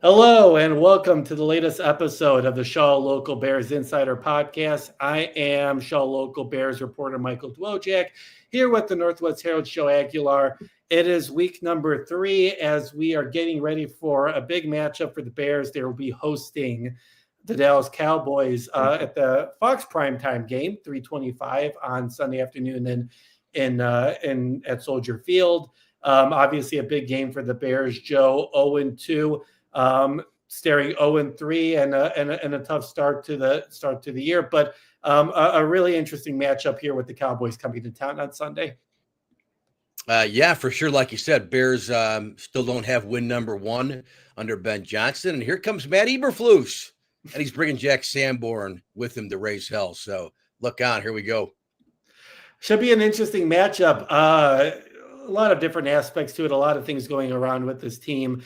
Hello and welcome to the latest episode of the Shaw Local Bears Insider Podcast. I am Shaw Local Bears reporter Michael Dwojak here with the Northwest Herald Show Aguilar. It is week number 3 as we are getting ready for a big matchup for the Bears. They will be hosting the Dallas Cowboys at the Fox primetime game, 3:25 on Sunday afternoon at Soldier Field. Obviously a big game for the Bears. Joe 0-2. Staring 0-3 and a tough start to the year, but a really interesting matchup here with the Cowboys coming to town on Sunday. Yeah, for sure. Like you said, Bears still don't have win number 1 under Ben Johnson, and here comes Matt Eberflus, and he's bringing Jack Sanborn with him to raise hell. So look on, here we go. Should be an interesting matchup. A lot of different aspects to it, a lot of things going around with this team.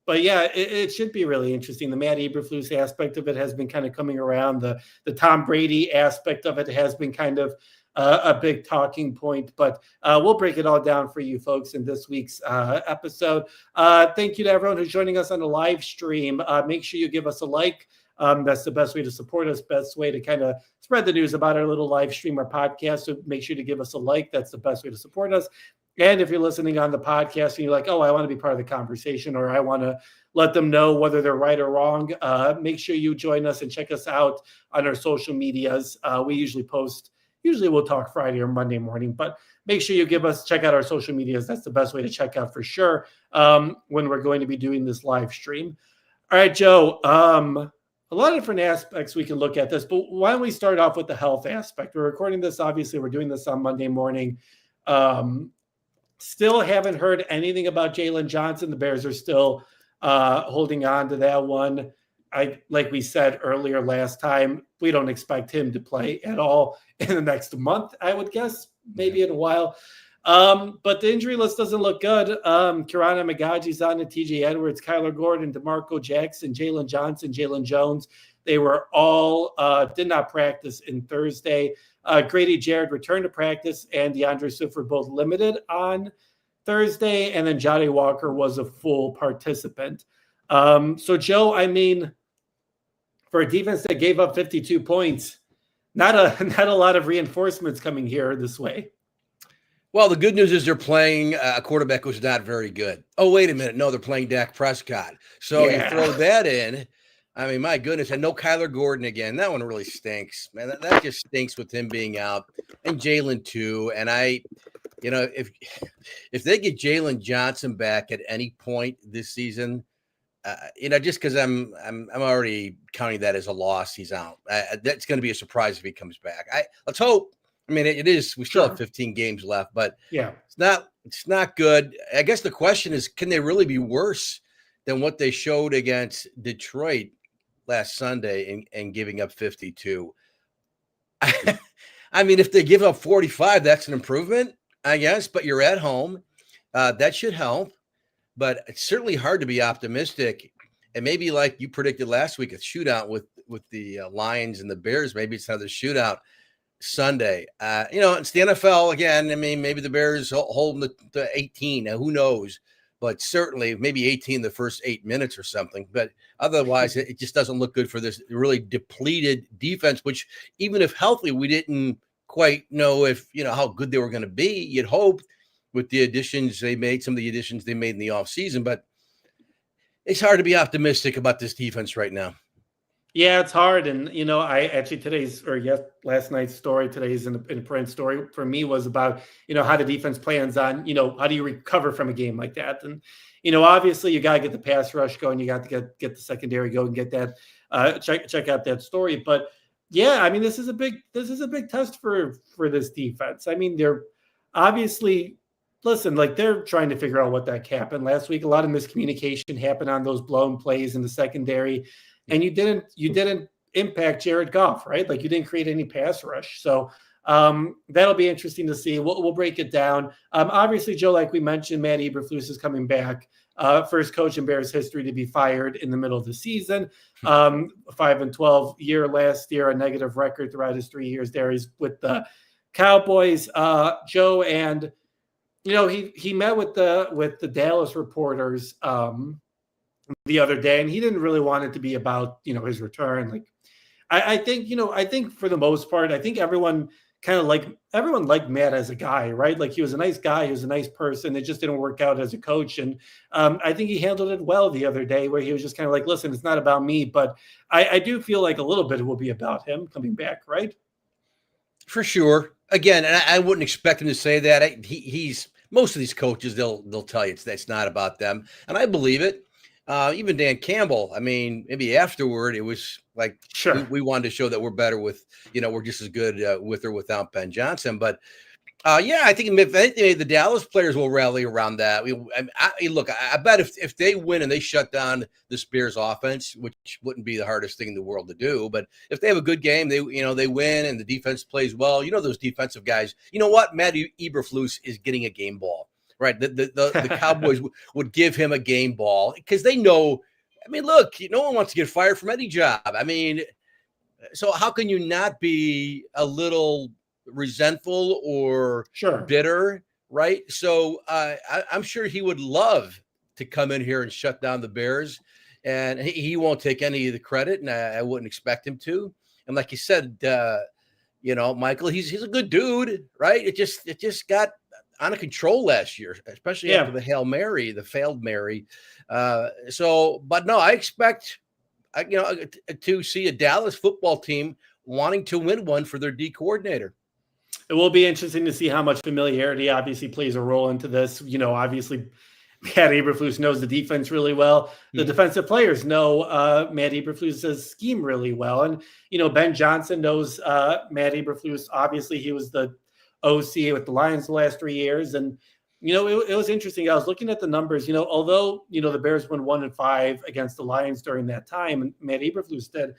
But yeah, it should be really interesting. The Matt Eberflus aspect of it has been kind of coming around. The Tom Brady aspect of it has been kind of a big talking point, but we'll break it all down for you folks in this week's episode. Thank you to everyone who's joining us on the live stream. Make sure you give us a like. That's the best way to support us, best way to kind of spread the news about our little live stream or podcast. So make sure to give us a like. That's the best way to support us. And if you're listening on the podcast and you're like, oh, I want to be part of the conversation, or I want to let them know whether they're right or wrong, make sure you join us and check us out on our social medias. We usually we'll talk Friday or Monday morning, but make sure you check out our social medias. That's the best way to check out for sure when we're going to be doing this live stream. All right, Joe, a lot of different aspects we can look at this, but why don't we start off with the health aspect? We're recording this, obviously, we're doing this on Monday morning. Still haven't heard anything about Jalen Johnson. The Bears are still holding on to that one. Like we said earlier last time, we don't expect him to play at all in the next month, I would guess, maybe in a while. But the injury list doesn't look good. Kirana Magaji's on it, TJ Edwards, Kyler Gordon, DeMarco Jackson, Jalen Johnson, Jalen Jones. They were all did not practice in Thursday. Grady Jarrett returned to practice, and DeAndre Swift were both limited on Thursday, and then Johnny Walker was a full participant. So, Joe, I mean, for a defense that gave up 52 points, not a lot of reinforcements coming here this way. Well, the good news is they're playing a quarterback who's not very good. Oh, wait a minute. No, they're playing Dak Prescott. So You throw that in. I mean, my goodness, and no Kyler Gordon again. That one really stinks, man. That just stinks with him being out, and Jalen too. And if they get Jalen Johnson back at any point this season, just because I'm already counting that as a loss, he's out. That's going to be a surprise if he comes back. Let's hope. I mean, it is. We still have 15 games left, but yeah, it's not good. I guess the question is, can they really be worse than what they showed against Detroit last Sunday and giving up 52? I mean, if they give up 45, that's an improvement, I guess, but you're at home. That should help, but it's certainly hard to be optimistic. And maybe like you predicted last week, a shootout with the Lions and the Bears. Maybe it's another shootout Sunday. It's the NFL again. I mean, maybe the Bears hold them to 18. Now, who knows? But certainly maybe 18 the first 8 minutes or something. But otherwise, it just doesn't look good for this really depleted defense, which even if healthy, we didn't quite know how good they were going to be. You'd hope with the additions they made, some of the additions they made in the offseason. But it's hard to be optimistic about this defense right now. Yeah, it's hard. And, I actually last night's story, today's in print story for me was about, how the defense plans on, how do you recover from a game like that? And, obviously you got to get the pass rush going. You got to get the secondary going, get that, check out that story. But yeah, I mean, this is a big test for this defense. I mean, they're obviously, they're trying to figure out what that happened last week. A lot of miscommunication happened on those blown plays in the secondary. And you didn't impact Jared Goff, right? Like you didn't create any pass rush. So that'll be interesting to see. We'll break it down. Obviously, Joe, like we mentioned, Matt Eberflus is coming back. First coach in Bears history to be fired in the middle of the season. 5-12 year last year, a negative record throughout his 3 years there. He's with the Cowboys, Joe, and he met with the Dallas reporters the other day, and he didn't really want it to be about, his return. Like, I think, I think for the most part, I think everyone liked Matt as a guy, right? Like, he was a nice guy, he was a nice person. It just didn't work out as a coach. And I think he handled it well the other day, where he was just kind of like, listen, it's not about me, but I do feel like a little bit it will be about him coming back, right? For sure. Again, and I wouldn't expect him to say that. He's most of these coaches, they'll tell you it's not about them, and I believe it. Even Dan Campbell, I mean, maybe afterward, it was like Sure. we wanted to show that we're better with, we're just as good with or without Ben Johnson. But yeah, I think if anything, the Dallas players will rally around that. Look, I bet if they win and they shut down the Bears offense, which wouldn't be the hardest thing in the world to do, but if they have a good game, they win and the defense plays well. Those defensive guys. You know what? Matt Eberflus is getting a game ball. Right, the Cowboys would give him a game ball because they know. I mean, look, no one wants to get fired from any job. I mean, so how can you not be a little resentful or Sure. bitter, right? So I'm sure he would love to come in here and shut down the Bears, and he won't take any of the credit, and I wouldn't expect him to. And like you said, Michael, he's a good dude, right? It just got out of control last year, especially after the failed Mary. But no, I expect, to see a Dallas football team wanting to win one for their D coordinator. It will be interesting to see how much familiarity obviously plays a role into this. Obviously, Matt Eberflus knows the defense really well. The defensive players know Matt Eberflus's scheme really well. And, Ben Johnson knows Matt Eberflus. Obviously, he was the OC with the Lions the last 3 years. And, it was interesting. I was looking at the numbers, although, the Bears won 1-5 against the Lions during that time, and Matt Eberflus did.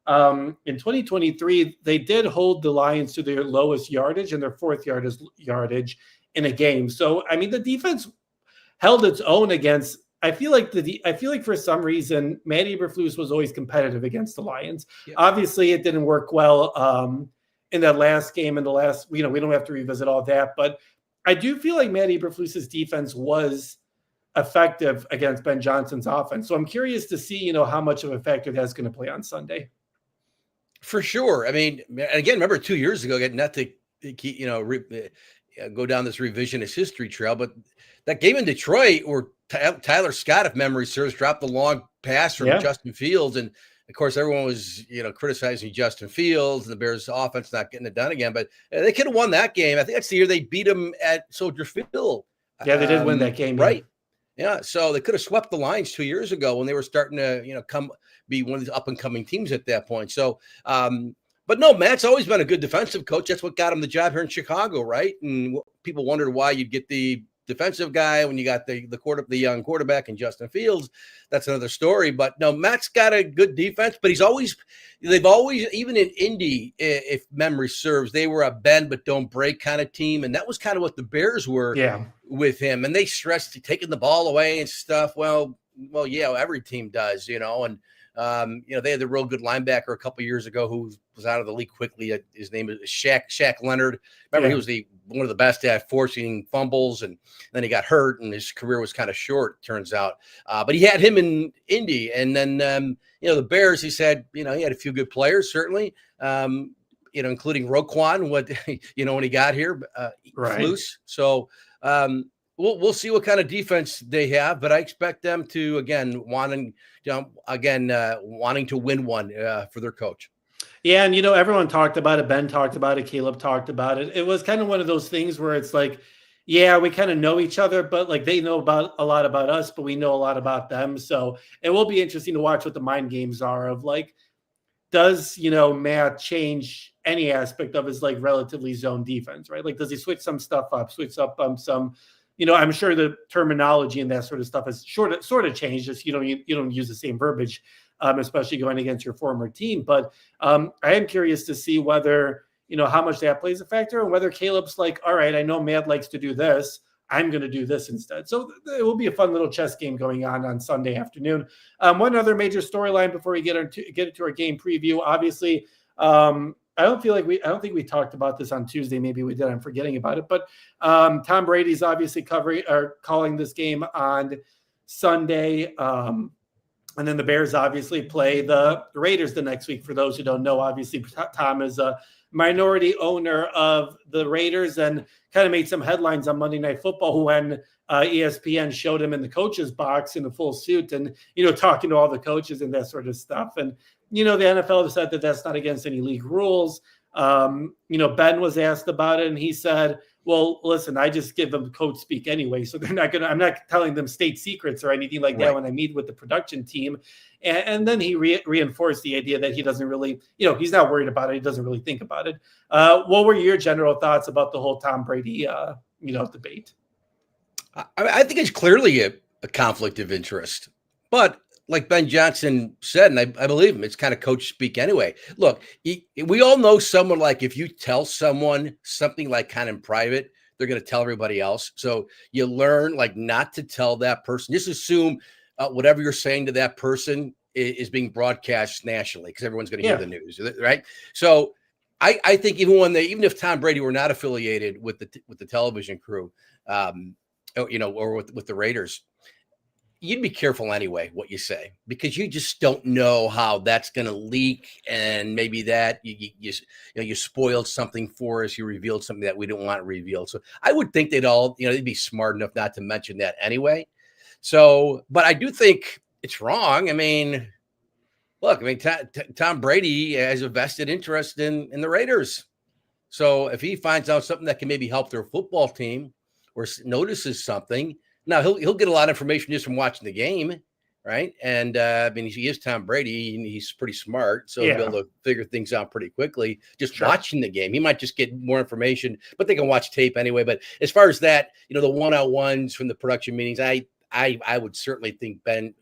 In 2023, they did hold the Lions to their lowest yardage and their fourth yardage in a game. So, I mean, the defense held its own against. I feel like for some reason, Matt Eberflus was always competitive against the Lions. Yep. Obviously, it didn't work well in that last game. We don't have to revisit all that, but I do feel like Matt Eberflus's defense was effective against Ben Johnson's offense. So I'm curious to see, how much of a factor that's going to play on Sunday. For sure. I mean, again, remember 2 years ago, not to go down this revisionist history trail, but that game in Detroit where Tyler Scott, if memory serves, dropped the long pass from Justin Fields. And of course, everyone was, criticizing Justin Fields and the Bears offense not getting it done again, but they could have won that game. I think that's the year they beat them at Soldier Field. Yeah, they did win that game. Right. Yeah. So they could have swept the Lions 2 years ago when they were starting to, be one of these up and coming teams at that point. So, but no, Matt's always been a good defensive coach. That's what got him the job here in Chicago. Right. And people wondered why you'd get the defensive guy when you got the young quarterback and Justin Fields. That's another story. But no, Matt's got a good defense, but they've always, even in Indy, if memory serves, they were a bend but don't break kind of team. And that was kind of what the Bears were with him. And they stressed taking the ball away and stuff. Well, yeah, every team does, and they had the real good linebacker a couple of years ago who was out of the league quickly. His name is Shaq Leonard. Remember, he was one of the best at forcing fumbles, and then he got hurt, and his career was kind of short, turns out. But he had him in Indy, and then the Bears. He said, he had a few good players, certainly, including Roquan. When he got here, Flus. So. We'll see what kind of defense they have, but I expect them to wanting to win one for their coach. Yeah, and everyone talked about it. Ben talked about it. Caleb talked about it. It was kind of one of those things where it's like, yeah, we kind of know each other, but like they know a lot about us, but we know a lot about them. So it will be interesting to watch what the mind games are of like, does Matt change any aspect of his like relatively zone defense, right? Like, does he switch some stuff up, some. I'm sure the terminology and that sort of stuff has sort of changed. Just you don't use the same verbiage, especially going against your former team. But I am curious to see whether how much that plays a factor, and whether Caleb's like, all right, I know Matt likes to do this, I'm going to do this instead. So it will be a fun little chess game going on Sunday afternoon. One other major storyline before we get into our game preview, obviously. I don't think we talked about this on Tuesday. Maybe we did. I'm forgetting about it. But Tom Brady's obviously calling this game on Sunday. And then the Bears obviously play the Raiders the next week. For those who don't know, obviously Tom is a minority owner of the Raiders and kind of made some headlines on Monday Night Football when ESPN showed him in the coach's box in a full suit and, talking to all the coaches and that sort of stuff. And, the NFL said that that's not against any league rules. Ben was asked about it and he said, well, listen, I just give them code speak anyway. So I'm not telling them state secrets or anything like that when I meet with the production team. And then he reinforced the idea that he doesn't really, he's not worried about it. He doesn't really think about it. What were your general thoughts about the whole Tom Brady, debate? I think it's clearly a conflict of interest, but like Ben Johnson said, and I believe him, it's kind of coach speak anyway. Look, we all know someone like if you tell someone something like kind of in private, they're going to tell everybody else. So you learn like not to tell that person. Just assume whatever you're saying to that person is being broadcast nationally because everyone's going to hear the news, right? So I think even if Tom Brady were not affiliated with the television crew, or with the Raiders, you'd be careful anyway what you say because you just don't know how that's going to leak, and maybe that you spoiled something for us, you revealed something that we don't want revealed. So I would think they'd be smart enough not to mention that anyway. So, but I do think it's wrong. I mean, look, Tom Brady has a vested interest in the Raiders. So if he finds out something that can maybe help their football team or notices something. Now he'll get a lot of information just from watching the game, right? And he is Tom Brady, and he's pretty smart, so he'll be able to figure things out pretty quickly. Just watching the game, he might just get more information, but they can watch tape anyway. But as far as that, the one-on-ones from the production meetings, I would certainly think Ben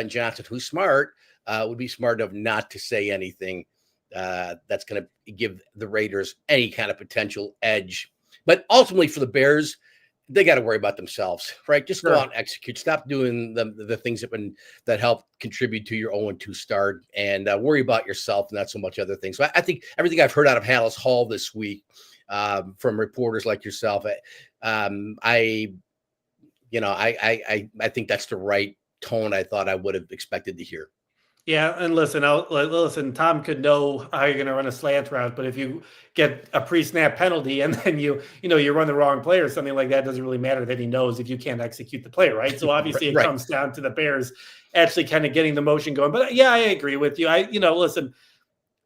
Johnson, who's smart, would be smart enough not to say anything that's going to give the Raiders any kind of potential edge. But ultimately, for the Bears, they got to worry about themselves, right? Just go out and execute. Stop doing the things that help contribute to your 0-2 start, and worry about yourself, and not so much other things. So I think everything I've heard out of Halas Hall this week from reporters like yourself, I think that's the right tone I thought I would have expected to hear. Yeah, and listen, Tom could know how you're going to run a slant route, but if you get a pre-snap penalty and then you run the wrong play or something like that, it doesn't really matter that he knows if you can't execute the play, right? So obviously it comes down to the Bears actually kind of getting the motion going. But yeah, I agree with you. Listen,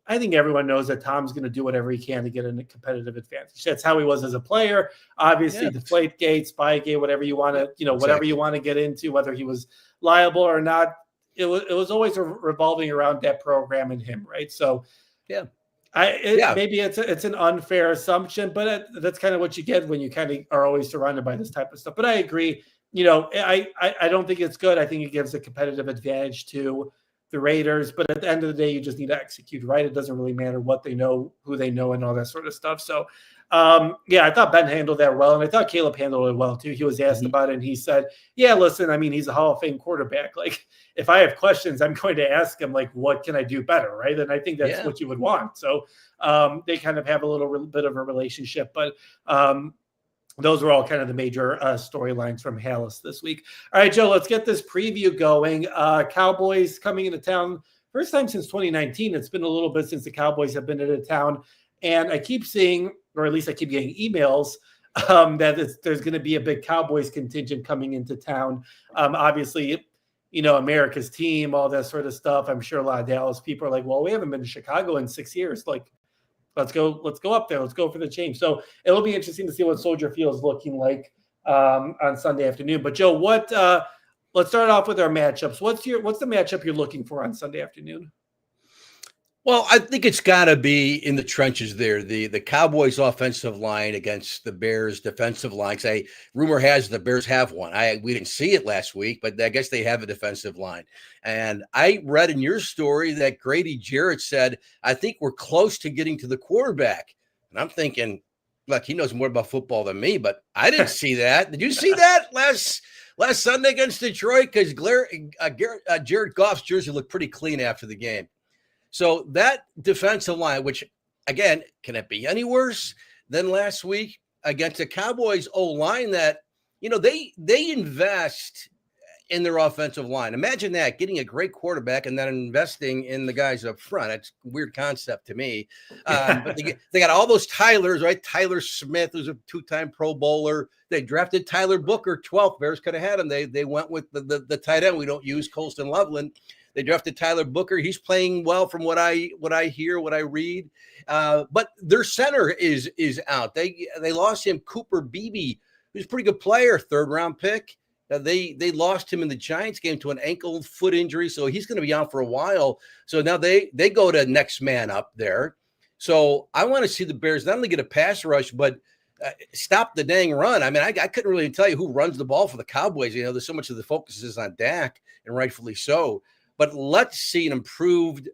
I think everyone knows that Tom's going to do whatever he can to get a competitive advantage. That's how he was as a player. Obviously, Deflategate, Spygate, whatever you want to, whatever you want to get into, whether he was liable or not. It was always revolving around that program and him, right? So, maybe it's an unfair assumption, but that's kind of what you get when you kind of are always surrounded by this type of stuff. But I agree. I don't think it's good. I think it gives a competitive advantage to the Raiders, but at the end of the day, you just need to execute, right? It doesn't really matter what they know, who they know, and all that sort of stuff. So, I thought Ben handled that well, and I thought Caleb handled it well too. He was asked about it, and he said, yeah, listen, he's a Hall of Fame quarterback. Like, if I have questions, I'm going to ask him, like, what can I do better, right? And I think that's what you would want. So they kind of have a little bit of a relationship, but those were all kind of the major storylines from Halas this week. All right, Joe, let's get this preview going. Cowboys coming into town. First time since 2019. It's been a little bit since the Cowboys have been into town. And I keep seeing, or at least I keep getting emails, that there's going to be a big Cowboys contingent coming into town. Obviously, America's team, all that sort of stuff. I'm sure a lot of Dallas people are like, well, we haven't been to Chicago in 6 years. Like, let's go up there. Let's go for the change. So it'll be interesting to see what Soldier Field is looking like on Sunday afternoon. But Joe, let's start off with our matchups. What's the matchup you're looking for on Sunday afternoon? Well, I think it's got to be in the trenches there. The Cowboys offensive line against the Bears defensive line. Rumor has the Bears have one. We didn't see it last week, but I guess they have a defensive line. And I read in your story that Grady Jarrett said, I think we're close to getting to the quarterback. And I'm thinking, look, he knows more about football than me, but I didn't see that. Did you see that last Sunday against Detroit? Because Jared Goff's jersey looked pretty clean after the game. So that defensive line, which, again, can it be any worse than last week against the Cowboys O-line that, they invest in their offensive line. Imagine that, getting a great quarterback and then investing in the guys up front. It's a weird concept to me. But they got all those Tylers, right? Tyler Smith, who's a 2-time Pro Bowler. They drafted Tyler Booker, 12th. Bears could have had him. They went with the tight end we don't use, Colston Loveland. They drafted Tyler Booker. He's playing well from what I hear, what I read. But their center is out. They lost him, Cooper Beebe, who's a pretty good player, 3rd-round pick. They lost him in the Giants game to an ankle foot injury, so he's going to be out for a while. So now they go to next man up there. So I want to see the Bears not only get a pass rush, but stop the dang run. I mean, I couldn't really tell you who runs the ball for the Cowboys. You know, there's so much of the focus is on Dak, and rightfully so. But let's see an improved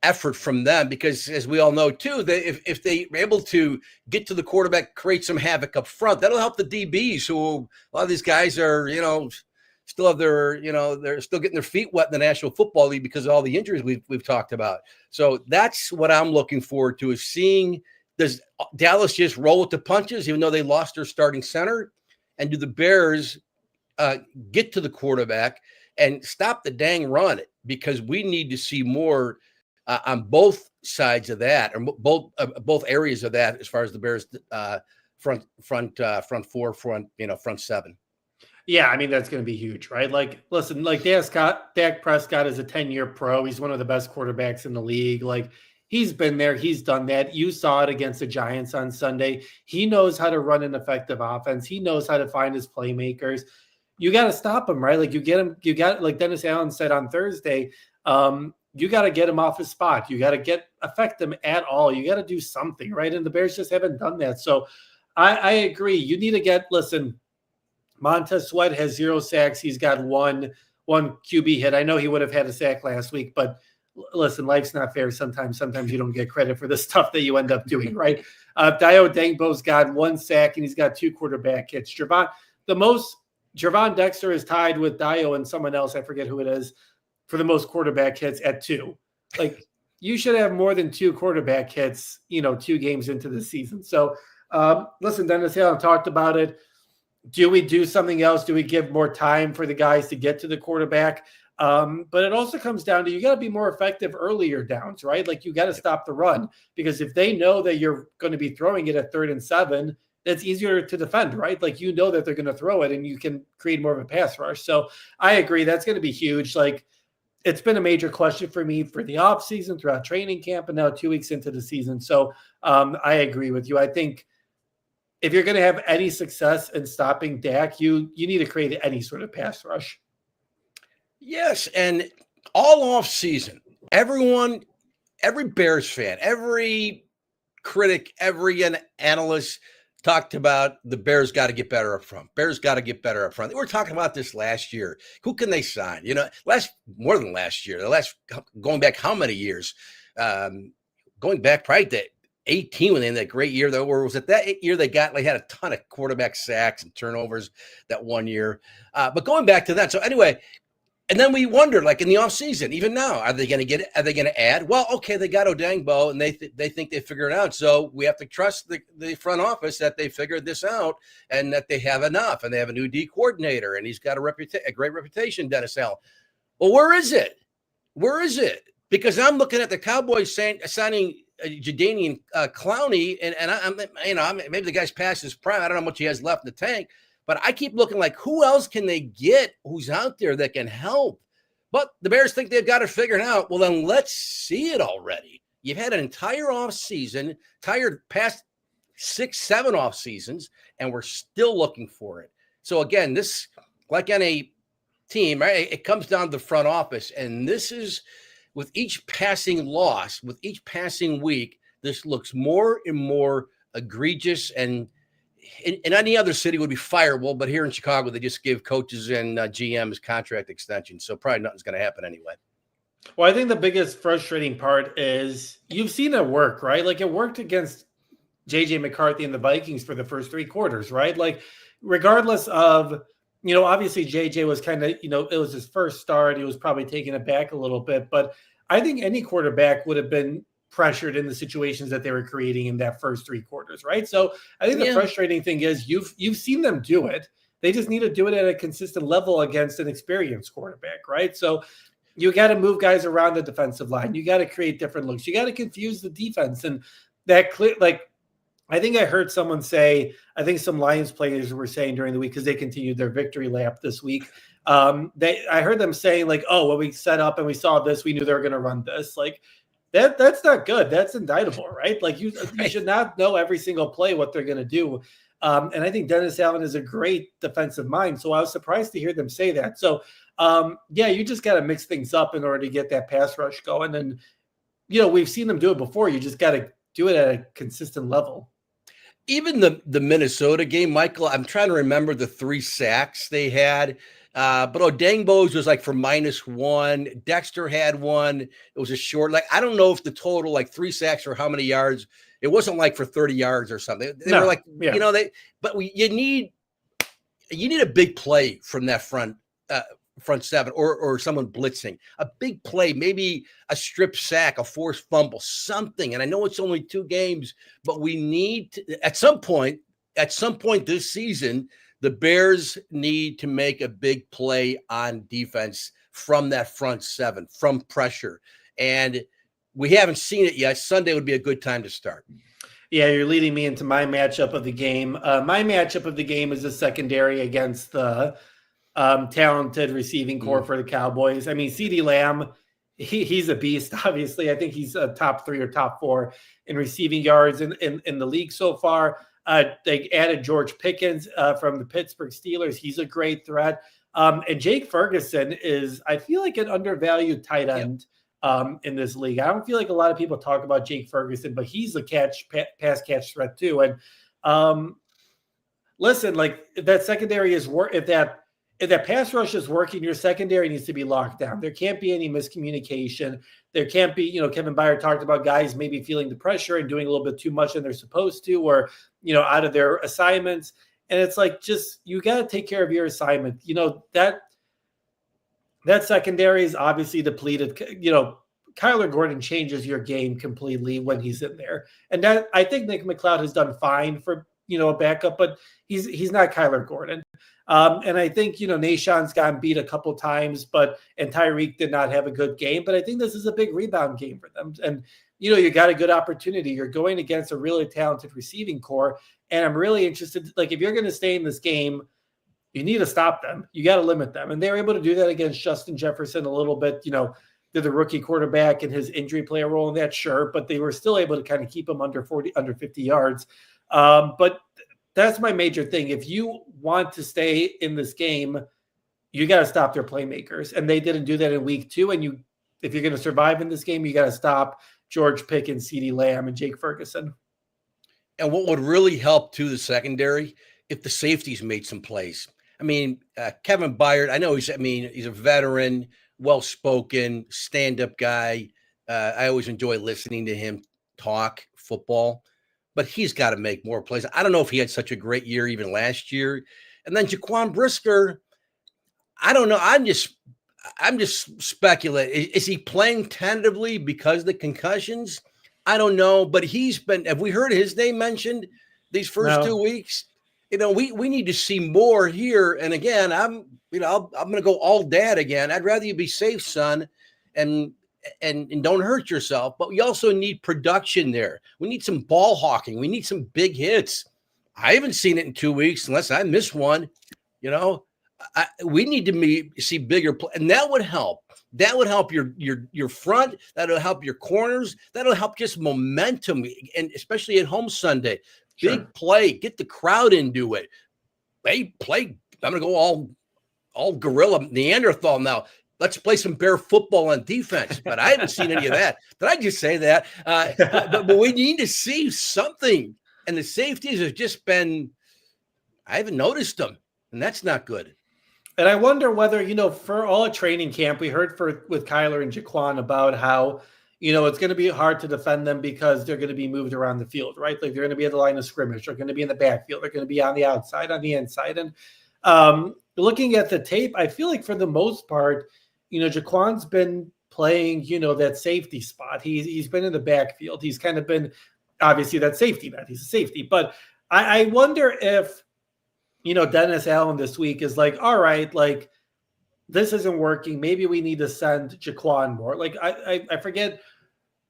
effort from them, because as we all know too, if they're able to get to the quarterback, create some havoc up front, that'll help the DBs, who a lot of these guys are, still have their, they're still getting their feet wet in the National Football League because of all the injuries we've talked about. So that's what I'm looking forward to, is seeing, does Dallas just roll with the punches even though they lost their starting center? And do the Bears get to the quarterback and stop the dang run? Because we need to see more on both sides of that, or both areas of that, as far as the Bears front four, front seven. Yeah, I mean, that's going to be huge, right? Like, listen, like Dak Prescott is a 10-year pro. He's one of the best quarterbacks in the league. Like, he's been there. He's done that. You saw it against the Giants on Sunday. He knows how to run an effective offense. He knows how to find his playmakers. You got to stop him, right? Like, like Dennis Allen said on Thursday, you got to get him off his spot. You got to affect him at all. You got to do something, right? And the Bears just haven't done that. So I agree. You need to listen, Montez Sweat has 0 sacks. He's got one QB hit. I know he would have had a sack last week, but listen, life's not fair sometimes. Sometimes you don't get credit for the stuff that you end up doing, right? Dio Dangbo's got 1 sack, and he's got 2 quarterback hits. Gervon Dexter is tied with Dio and someone else, I forget who it is, for the most quarterback hits at 2. Like, you should have more than 2 quarterback hits, 2 games into the season. So, listen, Dennis Allen talked about it. Do we do something else? Do we give more time for the guys to get to the quarterback? But it also comes down to, you got to be more effective earlier downs, right? Like, you got to stop the run, because if they know that you're going to be throwing it at 3rd and 7, that's easier to defend, right? Like, that they're going to throw it, and you can create more of a pass rush. So I agree. That's going to be huge. Like, it's been a major question for me for the offseason, throughout training camp, and now 2 weeks into the season. So I agree with you. I think if you're going to have any success in stopping Dak, you need to create any sort of pass rush. Yes, and all off season, every Bears fan, every critic, every analyst talked about the Bears got to get better up front. Bears got to get better up front. We were talking about this last year. Who can they sign? More than last year. Going back how many years? Going back probably to 18 when they had that great year, though, where was it that year they had a ton of quarterback sacks and turnovers that one year. But going back to that, so anyway. And then we wondered, like in the offseason, even now, are they going to add? Well, okay, they got Odangbo, and they think they figured it out. So we have to trust the front office that they figured this out and that they have enough. And they have a new D coordinator, and he's got a great reputation, Dennis Allen. Well, where is it? Where is it? Because I'm looking at the Cowboys signing Jadeveon Clowney, and maybe the guy's past his prime. I don't know how much he has left in the tank. But I keep looking like, who else can they get who's out there that can help? But the Bears think they've got it figured out. Well, then let's see it already. You've had an entire offseason, past 6-7 off seasons, and we're still looking for it. So again, this, like any team, right? It comes down to the front office, and this is, with each passing loss, with each passing week, this looks more and more egregious, and in any other city would be fireable, but here in Chicago, they just give coaches and GMs contract extensions. So probably nothing's going to happen anyway. Well, I think the biggest frustrating part is you've seen it work, right? Like, it worked against J.J. McCarthy and the Vikings for the first 3 quarters, right? Like, regardless of, obviously J.J. was kind of, it was his first start. He was probably taken aback a little bit, but I think any quarterback would have been pressured in the situations that they were creating in that first 3 quarters, right? So I think the frustrating thing is you've seen them do it. They just need to do it at a consistent level against an experienced quarterback, right? So you got to move guys around the defensive line. You got to create different looks. You got to confuse the defense. And that clear, like, I think I heard someone say, I think some Lions players were saying during the week, because they continued their victory lap this week. I heard them saying, like, oh, when we set up and we saw this, we knew they were going to run this. Like, that's not good. That's indictable, right? Like you should not know every single play what they're going to do. And I think Dennis Allen is a great defensive mind. So I was surprised to hear them say that. So you just got to mix things up in order to get that pass rush going. And, we've seen them do it before. You just got to do it at a consistent level. Even the Minnesota game, Michael, I'm trying to remember the 3 sacks they had. But Odengbo's was like for -1. Dexter had one. It was a short. Like, I don't know if the total, like 3 sacks or how many yards. It wasn't like for 30 yards or something. They were like, you need a big play from that front seven or someone blitzing. A big play, maybe a strip sack, a forced fumble, something. And I know it's only 2 games, but we need to, at some point this season, the Bears need to make a big play on defense from that front 7, from pressure. And we haven't seen it yet. Sunday would be a good time to start. Yeah, you're leading me into my matchup of the game. My matchup of the game is the secondary against the talented receiving core for the Cowboys. I mean, CeeDee Lamb, he's a beast, obviously. I think he's a top 3 or top 4 in receiving yards in the league so far. They added George Pickens from the Pittsburgh Steelers. He's a great threat. And Jake Ferguson is, I feel like, an undervalued tight end in this league. I don't feel like a lot of people talk about Jake Ferguson, but he's a pass catch threat too. And listen, like, if that secondary is if that pass rush is working, your secondary needs to be locked down. There can't be any miscommunication. There can't be, Kevin Byard talked about guys maybe feeling the pressure and doing a little bit too much than they're supposed to, or, out of their assignments. And it's like, you got to take care of your assignment. That secondary is obviously depleted. Kyler Gordon changes your game completely when he's in there. And that, I think Nick McLeod has done fine for, a backup, but he's not Kyler Gordon. And I think, Nashawn's gotten beat a couple times, and Tyreek did not have a good game, but I think this is a big rebound game for them. And, you got a good opportunity. You're going against a really talented receiving core. And I'm really interested, like, if you're going to stay in this game, you need to stop them. You got to limit them. And they were able to do that against Justin Jefferson a little bit. Did the rookie quarterback and his injury play a role in that? Sure. But they were still able to kind of keep him under 50 yards. But that's my major thing. If you want to stay in this game, you got to stop their playmakers. And they didn't do that in week 2. And if you're going to survive in this game, you got to stop George Pickens, CeeDee Lamb, and Jake Ferguson. And what would really help too, the secondary, if the safeties made some plays. I mean, Kevin Byard, I know he's a veteran, well-spoken, stand-up guy. I always enjoy listening to him talk football, but he's got to make more plays. I don't know if he had such a great year even last year. And then Jaquan Brisker, I don't know. I'm just speculating. Is he playing tentatively because of the concussions? I don't know, but have we heard his name mentioned these first 2 weeks? We need to see more here. And again, I'm going to go all dad again. I'd rather you be safe, son, and don't hurt yourself. But we also need production there. We need some ball hawking. We need some big hits. I haven't seen it in 2 weeks unless I missed one. We need to see bigger play, and that would help. That would help your front. That'll help your corners. That'll help just momentum, and especially at home Sunday. Big play. Get the crowd into it. Hey, play. I'm going to go all gorilla Neanderthal now. Let's play some Bear football on defense. But I haven't seen any of that. Did I just say that? But we need to see something. And the safeties have just been – I haven't noticed them, and that's not good. And I wonder whether, for all a training camp, we heard with Kyler and Jaquan about how, it's going to be hard to defend them because they're going to be moved around the field, right? Like, they're going to be at the line of scrimmage. They're going to be in the backfield. They're going to be on the outside, on the inside. And looking at the tape, I feel like for the most part, Jaquan's been playing, that safety spot. He's been in the backfield. He's kind of been, obviously, that safety net. He's a safety. But I wonder if Dennis Allen this week is like, all right, like this isn't working. Maybe we need to send Jaquan more. Like I forget,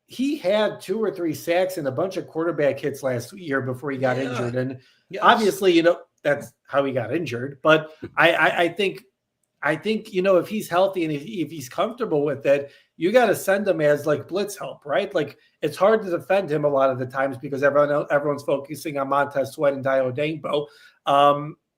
he had 2 or 3 sacks and a bunch of quarterback hits last year before he got injured. And obviously, that's how he got injured. But I think, if he's healthy and if he's comfortable with it, you got to send him as like blitz help, right? Like it's hard to defend him a lot of the times because everyone's focusing on Montez Sweat and Dio Dangbo.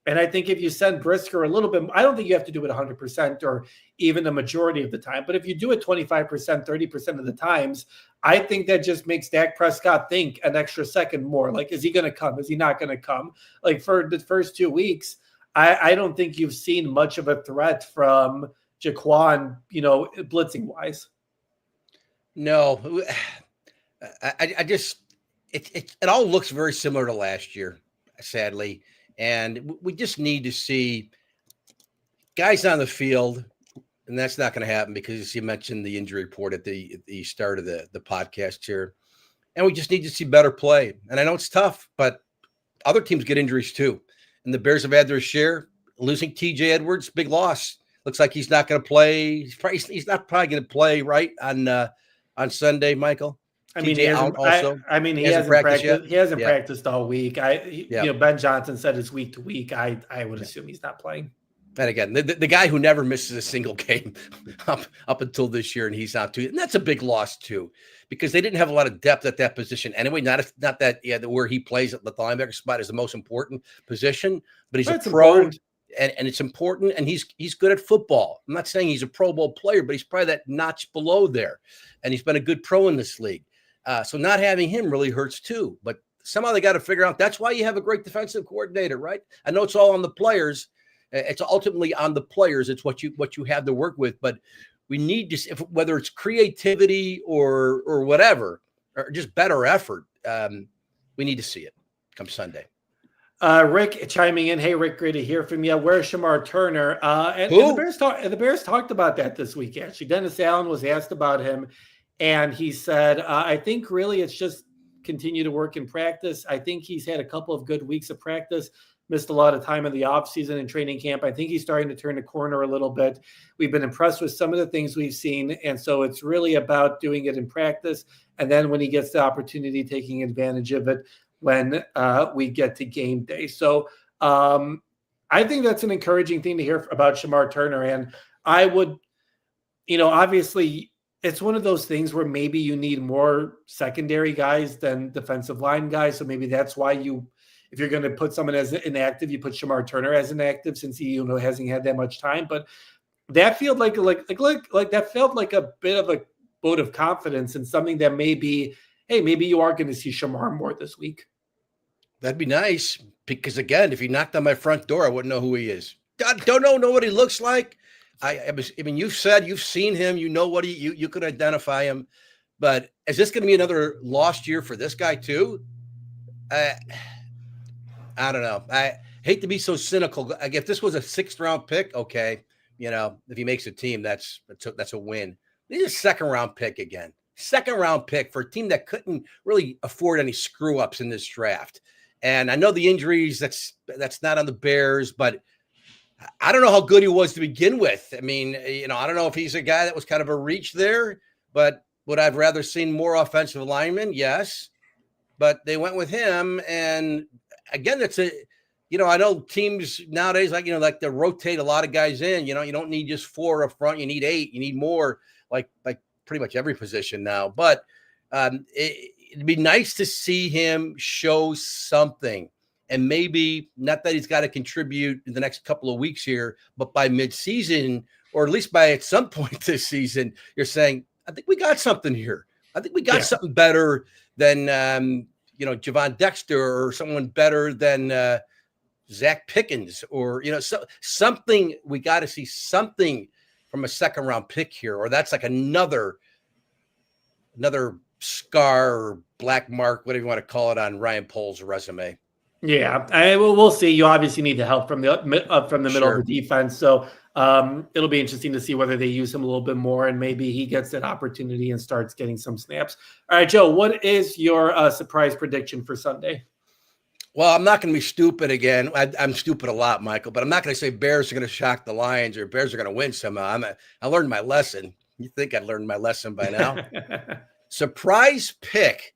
And I think if you send Brisker a little bit, I don't think you have to do it 100% or even the majority of the time. But if you do it 25%, 30% of the times, I think that just makes Dak Prescott think an extra second more. Like, is he going to come? Is he not going to come? Like for the first 2 weeks, I don't think you've seen much of a threat from Jaquan, blitzing wise. No, I just it all looks very similar to last year, sadly, and we just need to see guys on the field, and that's not going to happen because you mentioned the injury report at the start of the podcast here, and we just need to see better play. And I know it's tough, but other teams get injuries too, and the Bears have had their share. Losing T.J. Edwards, big loss. Looks like he's not going to play. He's not probably going to play right on Sunday, Michael. He hasn't practiced yet. He hasn't practiced all week. Ben Johnson said it's week to week. I would assume he's not playing. And again, the guy who never misses a single game up until this year, and he's out too. And that's a big loss too, because they didn't have a lot of depth at that position anyway. Not that where he plays at the linebacker spot is the most important position, but he's a pro. And it's important, and he's good at football. I'm not saying he's a Pro Bowl player, but he's probably that notch below there, and he's been a good pro in this league. So not having him really hurts too. But somehow they got to figure out. That's why you have a great defensive coordinator, right? I know it's all on the players. It's ultimately on the players. It's what you have to work with. But we need to, whether it's creativity or whatever, or just better effort. We need to see it come Sunday. Rick chiming in. Hey, Rick, great to hear from you. Where's Shamar Turner? And the Bears talked about that this week, actually. Dennis Allen was asked about him, and he said, I think really it's just continue to work in practice. I think he's had a couple of good weeks of practice, missed a lot of time in the offseason and training camp. I think he's starting to turn the corner a little bit. We've been impressed with some of the things we've seen, and so it's really about doing it in practice, and then when he gets the opportunity, taking advantage of it when we get to game day. So I think that's an encouraging thing to hear about Shamar Turner. And I would, obviously it's one of those things where maybe you need more secondary guys than defensive line guys. So maybe that's why if you're going to put someone as inactive, you put Shamar Turner as inactive since he, hasn't had that much time. But that felt like that felt like a bit of a vote of confidence and something that maybe you are going to see Shamar more this week. That'd be nice because, again, if he knocked on my front door, I wouldn't know who he is. I don't know what he looks like. I mean, you've said you've seen him. You know what you could identify him. But is this going to be another lost year for this guy too? I don't know. I hate to be so cynical. Like if this was a 6th-round pick, okay, if he makes a team, that's a win. He's a 2nd-round pick again. 2nd-round pick for a team that couldn't really afford any screw-ups in this draft. And I know the injuries, that's not on the Bears, but I don't know how good he was to begin with. I mean, I don't know if he's a guy that was kind of a reach there, but would I've rather seen more offensive linemen? Yes. But they went with him. And again, I know teams nowadays, like they rotate a lot of guys in, you don't need just 4 up front. You need 8, you need more, like pretty much every position now. But it'd be nice to see him show something, and maybe not that he's got to contribute in the next couple of weeks here, but by mid-season, or at least by at some point this season, you're saying, I think we got something here. I think we got something better than, Javon Dexter, or someone better than Zach Pickens, or, something. We got to see something from a 2nd-round pick here, or that's like another scar or black mark, whatever you want to call it, on Ryan Poles' resume. Yeah, we'll see. You obviously need the help from the middle of the defense. So it'll be interesting to see whether they use him a little bit more, and maybe he gets that opportunity and starts getting some snaps. All right, Joe, what is your surprise prediction for Sunday? Well, I'm not going to be stupid again. I'm stupid a lot, Michael, but I'm not going to say Bears are going to shock the Lions or Bears are going to win somehow. I learned my lesson. You think I learned my lesson by now? Surprise pick.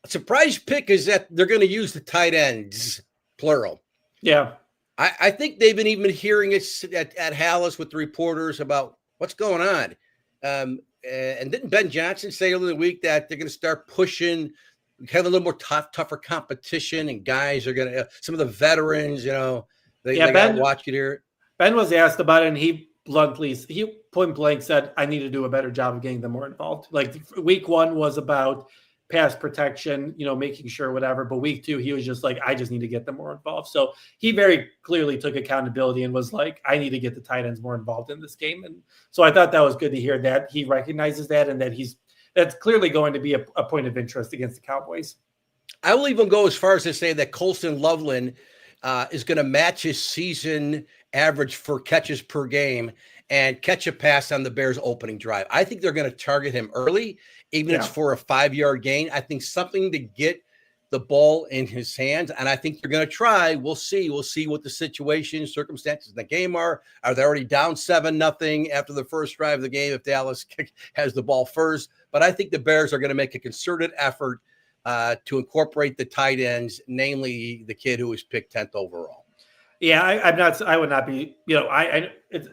A surprise pick is that they're going to use the tight ends, plural. Yeah. I think they've been even hearing it at Halas with the reporters about what's going on. And didn't Ben Johnson say earlier in the week that they're going to start pushing, have a little more tougher competition, and guys are going to, some of the veterans, they got to watch it here. Ben was asked about it, and he point blank said, I need to do a better job of getting them more involved. Like week 1 was about pass protection, making sure whatever. But week 2, he was just like, I just need to get them more involved. So he very clearly took accountability and was like, I need to get the tight ends more involved in this game. And so I thought that was good to hear that he recognizes that and that that's clearly going to be a point of interest against the Cowboys. I will even go as far as to say that Colston Loveland is going to match his season average for catches per game and catch a pass on the Bears opening drive. I think they're going to target him early, even if it's for a 5-yard gain. I think something to get the ball in his hands, and I think they're going to try. We'll see. We'll see what the situation, circumstances in the game are. Are they already down 7-0 after the first drive of the game if Dallas has the ball first? But I think the Bears are going to make a concerted effort to incorporate the tight ends, namely the kid who was picked 10th overall. Yeah, I would not be, it's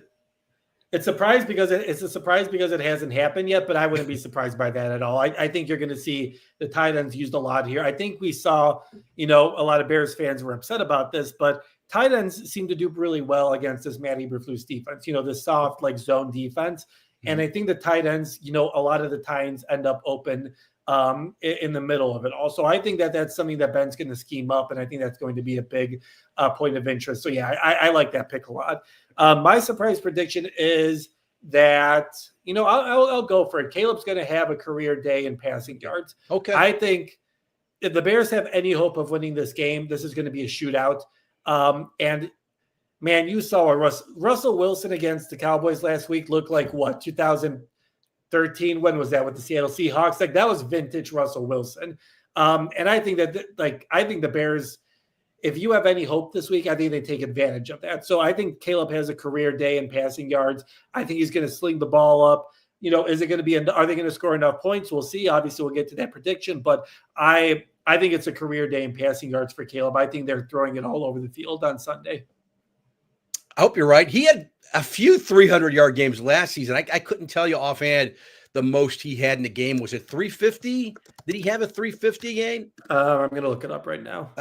a surprise because it hasn't happened yet, but I wouldn't be surprised by that at all. I think you're going to see the tight ends used a lot here. I think we saw, a lot of Bears fans were upset about this, but tight ends seem to do really well against this Matt Eberflus defense, this soft like zone defense. And I think the tight ends, a lot of the times end up open in the middle of it. Also, I think that's something that Ben's going to scheme up, and I think that's going to be a big point of interest. So, yeah, I like that pick a lot. My surprise prediction is that, I'll go for it. Caleb's going to have a career day in passing yards. Okay. I think if the Bears have any hope of winning this game, this is going to be a shootout. And, man, you saw Russell Wilson against the Cowboys last week look like what, 2013? When was that with the Seattle Seahawks? Like that was vintage Russell Wilson. And I think the Bears, if you have any hope this week, I think they take advantage of that. So I think Caleb has a career day in passing yards. I think he's going to sling the ball up. Is it going to be, are they going to score enough points? We'll see. Obviously we'll get to that prediction, but I think it's a career day in passing yards for Caleb. I think they're throwing it all over the field on Sunday. I hope you're right. He had a few 300-yard games last season. I couldn't tell you offhand the most he had in the game. Was it 350? Did he have a 350 game? I'm going to look it up right now.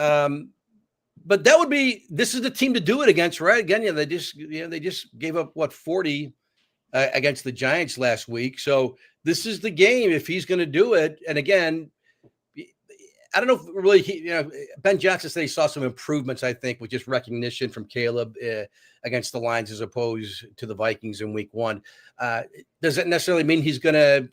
But this is the team to do it against, right? Again, they just gave up 40 against the Giants last week. So this is the game if he's going to do it. And again, I don't know if really, Ben Johnson said he saw some improvements, I think, with just recognition from Caleb against the Lions as opposed to the Vikings in week 1. Does that necessarily mean he's going to,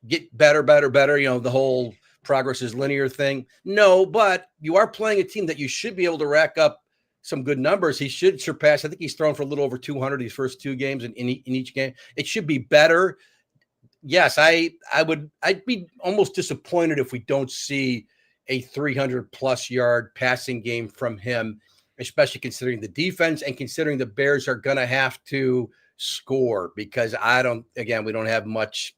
get better, the whole progress is linear thing? No, but you are playing a team that you should be able to rack up some good numbers. He should surpass, I think he's thrown for a little over 200 these first 2 games in each game. It should be better. Yes, I'd be almost disappointed if we don't see a 300+ yard passing game from him, especially considering the defense and considering the Bears are going to have to score, because I don't have much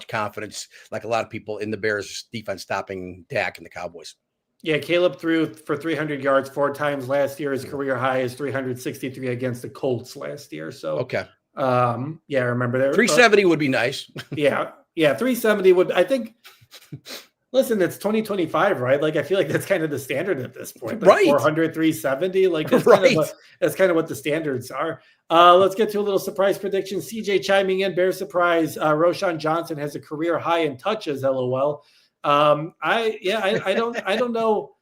confidence, like a lot of people, in the Bears defense stopping Dak and the Cowboys. Yeah, Caleb threw for 300 yards 4 times last year. His career high is 363 against the Colts last year. So, okay. Yeah, I remember that. 370 would be nice. Yeah, 370 would, I think. Listen, it's 2025, right? Like, I feel like that's kind of the standard at this point. Like right. 400, 370. Like, that's, right. That's kind of what the standards are. Let's get to a little surprise prediction. CJ chiming in, Bear surprise. Roshan Johnson has a career high in touches, LOL. I don't know.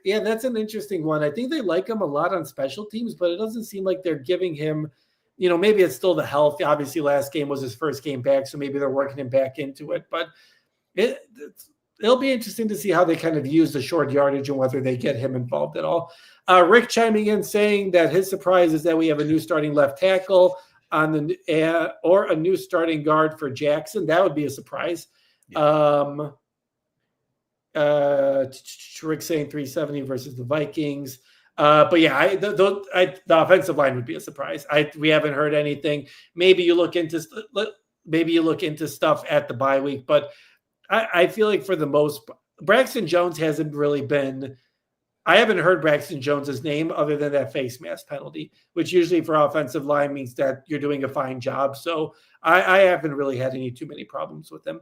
Yeah, that's an interesting one. I think they like him a lot on special teams, but it doesn't seem like they're giving him, maybe it's still the health. Obviously, last game was his first game back, so maybe they're working him back into it. But it'll be interesting to see how they kind of use the short yardage and whether they get him involved at all. Rick chiming in saying that his surprise is that we have a new starting left tackle or a new starting guard for Jackson. That would be a surprise. Yeah. Rick saying 370 versus the Vikings. But yeah, the offensive line would be a surprise. We haven't heard anything. Maybe you look into stuff at the bye week, but I feel like for the most, Braxton Jones hasn't really been. I haven't heard Braxton Jones's name other than that face mask penalty, which usually for offensive line means that you're doing a fine job. So I haven't really had too many problems with him.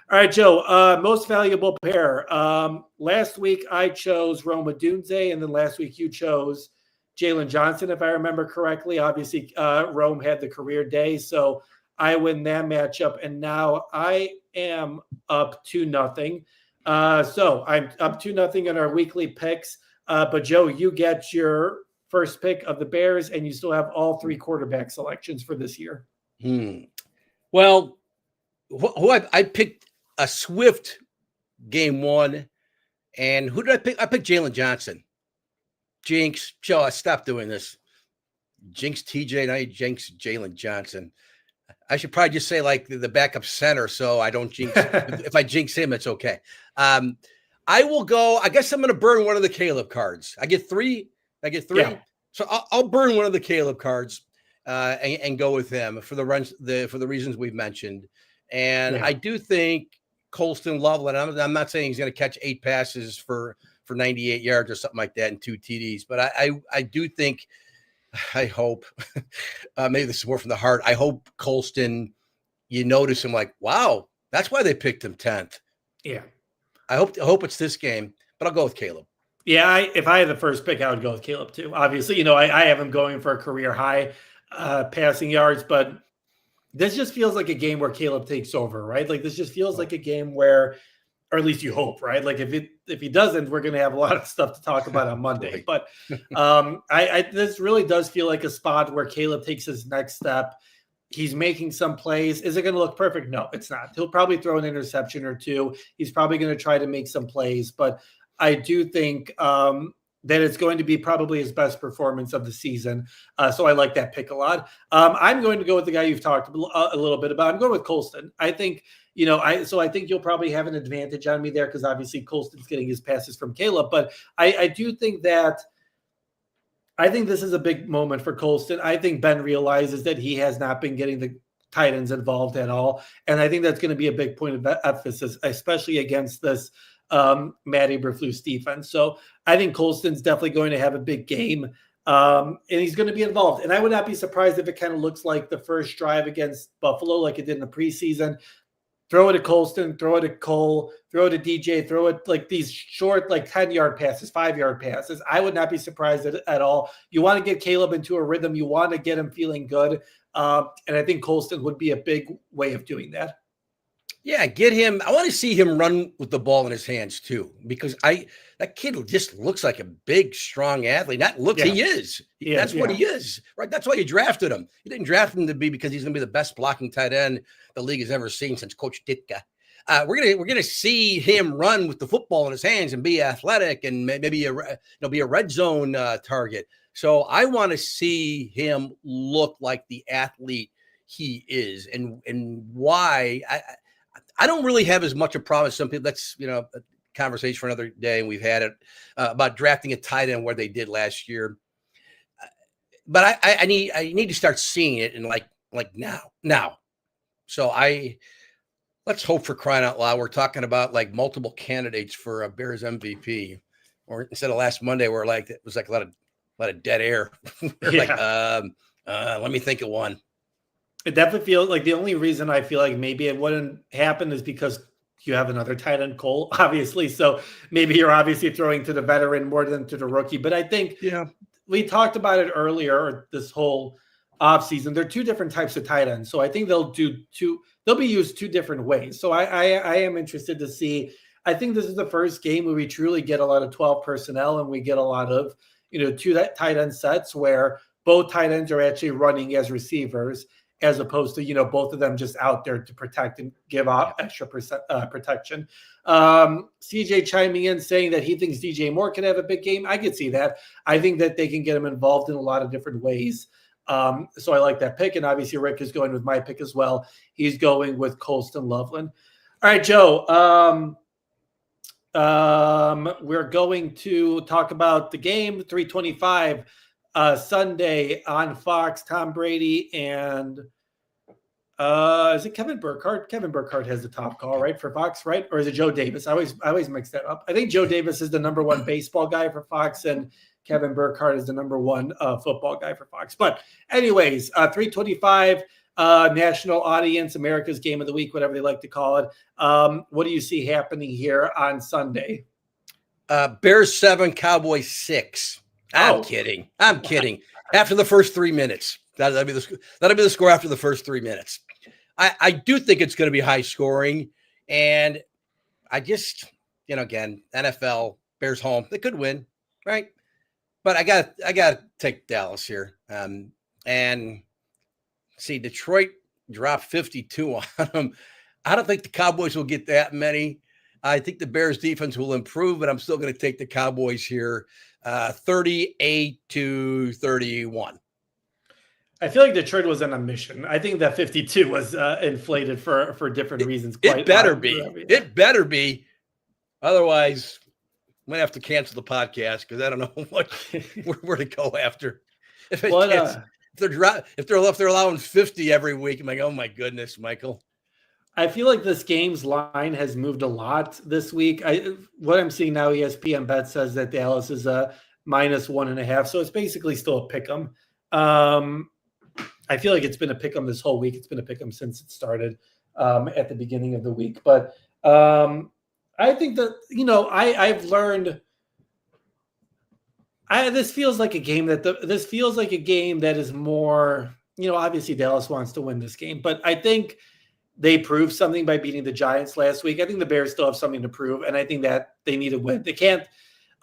All right, Joe, most valuable pair. Last week I chose Rome Odunze, and then last week you chose Jalen Johnson, if I remember correctly. Obviously, Rome had the career day, so I win that matchup, and now I am up 2-0. So I'm up 2-0 in our weekly picks. But Joe, you get your first pick of the Bears, and you still have all 3 quarterback selections for this year. Well, who I picked a Swift game 1, and who did I pick? I picked Jalen Johnson. Jinx, Joe, stop doing this. Jinx TJ, now you jinx Jalen Johnson. I should probably just say like the backup center, so I don't jinx. If I jinx him, it's okay. I will go. I guess I'm going to burn one of the Caleb cards. I get 3. Yeah. So I'll burn one of the Caleb cards and go with him for the reasons we've mentioned. And I do think Colston Loveland. I'm not saying he's going to catch 8 passes for 98 yards or something like that and 2 TDs, but I do think. I hope maybe this is more from the heart. I hope Colston, you notice him like, wow, that's why they picked him 10th. Yeah. I hope it's this game, but I'll go with Caleb. Yeah, if I had the first pick, I would go with Caleb too. Obviously, I have him going for a career high passing yards, but this just feels like a game where Caleb takes over, right? Like this just feels like a game where, or at least you hope, right? Like if he doesn't, we're going to have a lot of stuff to talk about on Monday. But this really does feel like a spot where Caleb takes his next step. He's making some plays. Is it going to look perfect? No, it's not. He'll probably throw an interception or 2. He's probably going to try to make some plays. But I do think that it's going to be probably his best performance of the season. So I like that pick a lot. I'm going to go with the guy you've talked a little bit about. I'm going with Colston. I think, I think you'll probably have an advantage on me there because obviously Colston's getting his passes from Caleb. But I do think that I think this is a big moment for Colston. I think Ben realizes that he has not been getting the tight ends involved at all. And I think that's going to be a big point of emphasis, especially against this Matt Eberflus defense. So I think Colston's definitely going to have a big game. And he's going to be involved. And I would not be surprised if it kind of looks like the first drive against Buffalo, like it did in the preseason. Throw it to Colston, throw it to Cole, throw it to DJ, throw it like these short, like 10-yard passes, 5-yard passes. I would not be surprised at all. You want to get Caleb into a rhythm. You want to get him feeling good. And I think Colston would be a big way of doing that. Yeah, get him. I want to see him run with the ball in his hands too, because that kid just looks like a big, strong athlete. He is. That's what he is, right? That's why you drafted him. You didn't draft him to be because he's going to be the best blocking tight end the league has ever seen since Coach Ditka. We're gonna see him run with the football in his hands and be athletic and maybe be a red zone target. So I want to see him look like the athlete he is, and why I don't really have as much a problem as some people. That's a conversation for another day, and we've had it about drafting a tight end where they did last year. But I need to start seeing it in like now. So let's hope, for crying out loud, we're talking about like multiple candidates for a Bears MVP, or instead of last Monday where like it was like a lot of dead air. Let me think of one. It definitely feels like the only reason I feel like maybe it wouldn't happen is because you have another tight end, Cole, obviously. So maybe you're obviously throwing to the veteran more than to the rookie. But I think we talked about it earlier, this whole offseason. There are 2 different types of tight ends. So I think they'll be used 2 different ways. So I am interested to see. I think this is the first game where we truly get a lot of 12 personnel and we get a lot of, 2 tight end sets where both tight ends are actually running as receivers, as opposed to, both of them just out there to protect and give out extra protection. CJ chiming in saying that he thinks DJ Moore can have a big game. I could see that. I think that they can get him involved in a lot of different ways. So I like that pick. And obviously Rick is going with my pick as well. He's going with Colston Loveland. All right, Joe. We're going to talk about the game 325 Sunday on Fox. Tom Brady and is it Kevin Burkhardt? Kevin Burkhardt has the top call, right, for Fox, right? Or is it Joe Davis? I always mix that up. I think Joe Davis is the number one baseball guy for Fox, and Kevin Burkhardt is the number one football guy for Fox. But anyways, 325 national audience, America's game of the week, whatever they like to call it. What do you see happening here on Sunday? Bears 7, Cowboys 6. I'm kidding. After the first 3 minutes. That'll be the score after the first 3 minutes. I do think it's going to be high scoring. And I just, again, NFL, Bears home, they could win, right? But I got to take Dallas here. And see, Detroit dropped 52 on them. I don't think the Cowboys will get that many. I think the Bears defense will improve, but I'm still going to take the Cowboys here, 38-31. I feel like Detroit was on a mission. I think that 52 was inflated for different reasons. It better be. It better be. Otherwise, I'm going to have to cancel the podcast because I don't know where to go after. If they're allowing 50 every week, I'm like, oh my goodness, Michael. I feel like this game's line has moved a lot this week. What I'm seeing now, ESPN Bet says that Dallas is a -1.5, so it's basically still a pick 'em. I feel like it's been a pick 'em this whole week. It's been a pick 'em since it started at the beginning of the week. But I think that I've learned. This feels like a game that is more. Obviously Dallas wants to win this game, but I think they proved something by beating the Giants last week. I think the Bears still have something to prove, and I think that they need to win. They can't.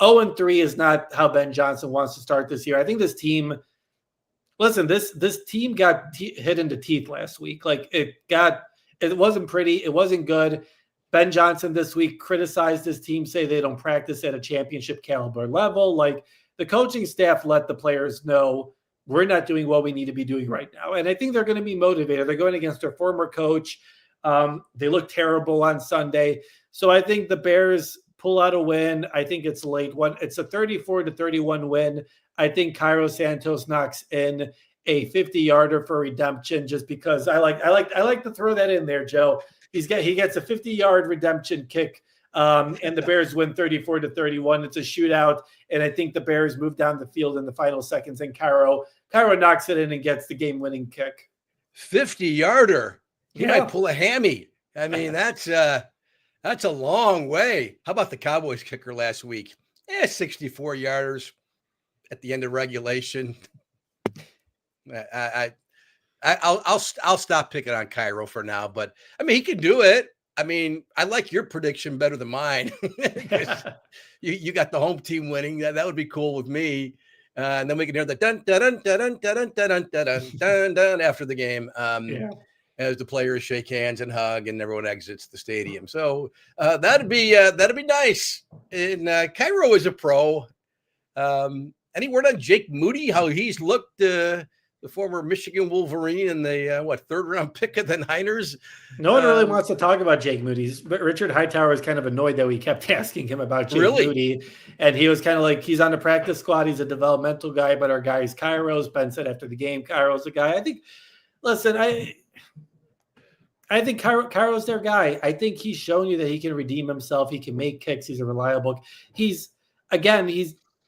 0-3 is not how Ben Johnson wants to start this year. I think this team. Listen, this team got hit in the teeth last week. Like it wasn't pretty. It wasn't good. Ben Johnson this week criticized his team, say they don't practice at a championship caliber level. Like the coaching staff let the players know we're not doing what we need to be doing right now. And I think they're going to be motivated. They're going against their former coach. They look terrible on Sunday. So I think the Bears pull out a win. I think it's late one. It's a 34-31 win. I think Cairo Santos knocks in a 50-yarder for redemption just because I like to throw that in there, Joe. He gets a 50-yard redemption kick, and the Bears win 34-31. It's a shootout, and I think the Bears move down the field in the final seconds, and Cairo knocks it in and gets the game-winning kick. 50-yarder. He might pull a hammy. I mean, that's a long way. How about the Cowboys kicker last week? 64-yarders. At the end of regulation. I'll stop picking on Cairo for now, but I mean he can do it. I mean, I like your prediction better than mine. you got the home team winning. That would be cool with me. And then we can hear the dun dun dun dun dun dun dun dun dun after the game. As the players shake hands and hug, and everyone exits the stadium. So that'd be nice. And Cairo is a pro. Any word on Jake Moody? How he's looked, the former Michigan Wolverine and the third round pick of the Niners? No one really wants to talk about Jake Moody. But Richard Hightower was kind of annoyed that we kept asking him about Jake Moody, and he was kind of like, he's on the practice squad. He's a developmental guy, but our guy is Cairo's. Ben said after the game, Cairo's the guy. I think Cairo's their guy. I think he's shown you that he can redeem himself. He can make kicks. He's a reliable.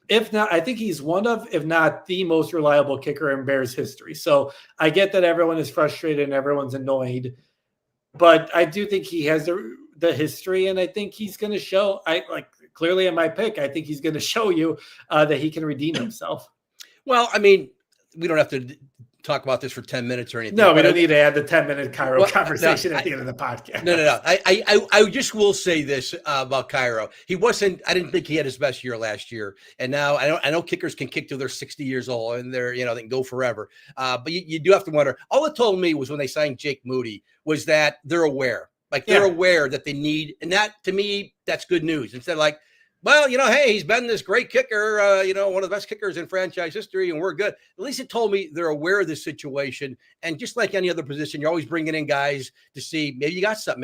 If not, I think he's one of, if not the most reliable kicker in Bears history. So I get that everyone is frustrated and everyone's annoyed, but I do think he has the history, and I think he's going to show. Clearly in my pick, I think he's going to show you that he can redeem himself. Well, I mean, we don't have to talk about this for 10 minutes or anything. No, we don't need to add the 10-minute Cairo conversation at the end of the podcast. No. I just will say this about Cairo. I didn't think he had his best year last year. And now I know kickers can kick till they're 60 years old and they can go forever. But you do have to wonder. All it told me was when they signed Jake Moody was that they're aware. They're aware that they need, and that to me, that's good news. Instead of Well, hey, he's been this great kicker, one of the best kickers in franchise history, and we're good. At least it told me they're aware of this situation. And just like any other position, you're always bringing in guys to see maybe you got something,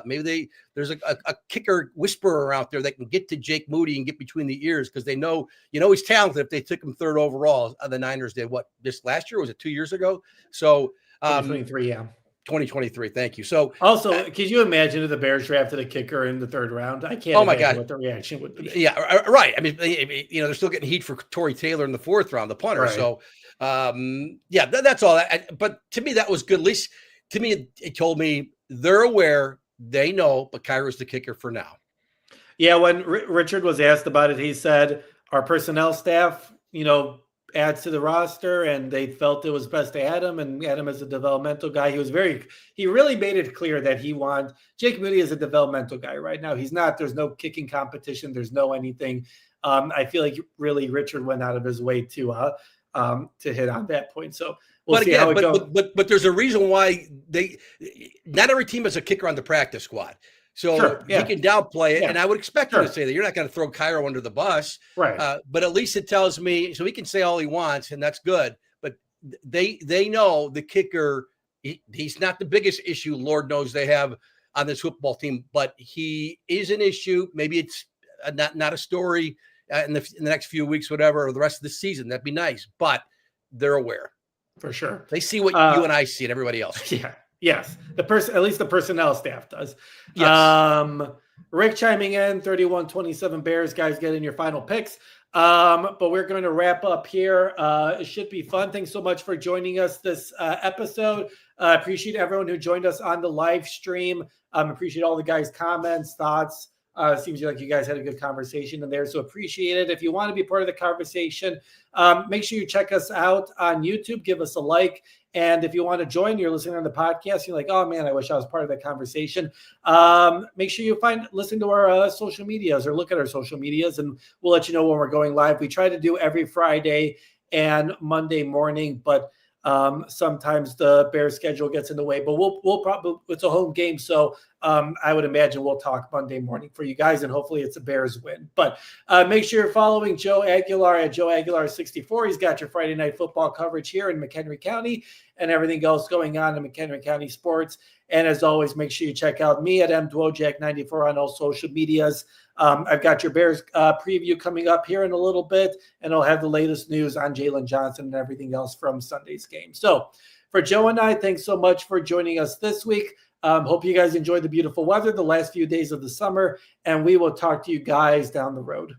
maybe there's a kicker whisperer out there that can get to Jake Moody and get between the ears because they know, he's talented. If they took him third overall, the Niners did what this last year? Was it 2 years ago? So 2023, yeah. 2023. Thank you. So also, could you imagine if the Bears drafted a kicker in the third round? I can't. Oh my God, what the reaction would be. Yeah, right. I mean, they're still getting heat for Torrey Taylor in the fourth round, the punter. Right. So, that's all. But to me, that was good. At least to me, it told me they're aware, they know, but Kyra's the kicker for now. Yeah, when Richard was asked about it, he said our personnel staff, adds to the roster, and they felt it was best to add him and add him as a developmental guy. He really made it clear that Jake Moody is a developmental guy right now. He's not, there's no kicking competition. There's no anything. I feel like really Richard went out of his way to hit on that point. So we'll see how it goes. But there's a reason why not every team has a kicker on the practice squad. So sure, yeah. He can downplay it, and I would expect him to say that. You're not going to throw Cairo under the bus, right? But at least it tells me, so he can say all he wants, and that's good. But they know the kicker. He's not the biggest issue. Lord knows they have on this football team, but he is an issue. Maybe it's not a story in the next few weeks, whatever, or the rest of the season. That'd be nice, but they're aware for sure. They see what you and I see, and everybody else. Yeah. Yes, at least the personnel staff does. Yes. Rick chiming in, 31-27 Bears. Guys, get in your final picks. But we're going to wrap up here. It should be fun. Thanks so much for joining us this episode. Appreciate everyone who joined us on the live stream. Appreciate all the guys' comments, thoughts. Seems like you guys had a good conversation in there, so appreciate it. If you want to be part of the conversation, make sure you check us out on YouTube. Give us a like. And if you want to join, you're listening on the podcast, you're like, oh man, I wish I was part of that conversation. Make sure you listen to our social medias or look at our social medias, and we'll let you know when we're going live. We try to do every Friday and Monday morning, but sometimes the Bears schedule gets in the way, but we'll probably, it's a home game. So I would imagine we'll talk Monday morning for you guys, and hopefully it's a Bears win. But make sure you're following Joe Aguilar at Joe Aguilar 64. He's got your Friday night football coverage here in McHenry County and everything else going on in McHenry County sports. And as always, make sure you check out me at Dwojak 94 on all social medias. I've got your Bears preview coming up here in a little bit, and I'll have the latest news on Jalen Johnson and everything else from Sunday's game. So for Joe and I, thanks so much for joining us this week. Hope you guys enjoyed the beautiful weather the last few days of the summer, and we will talk to you guys down the road.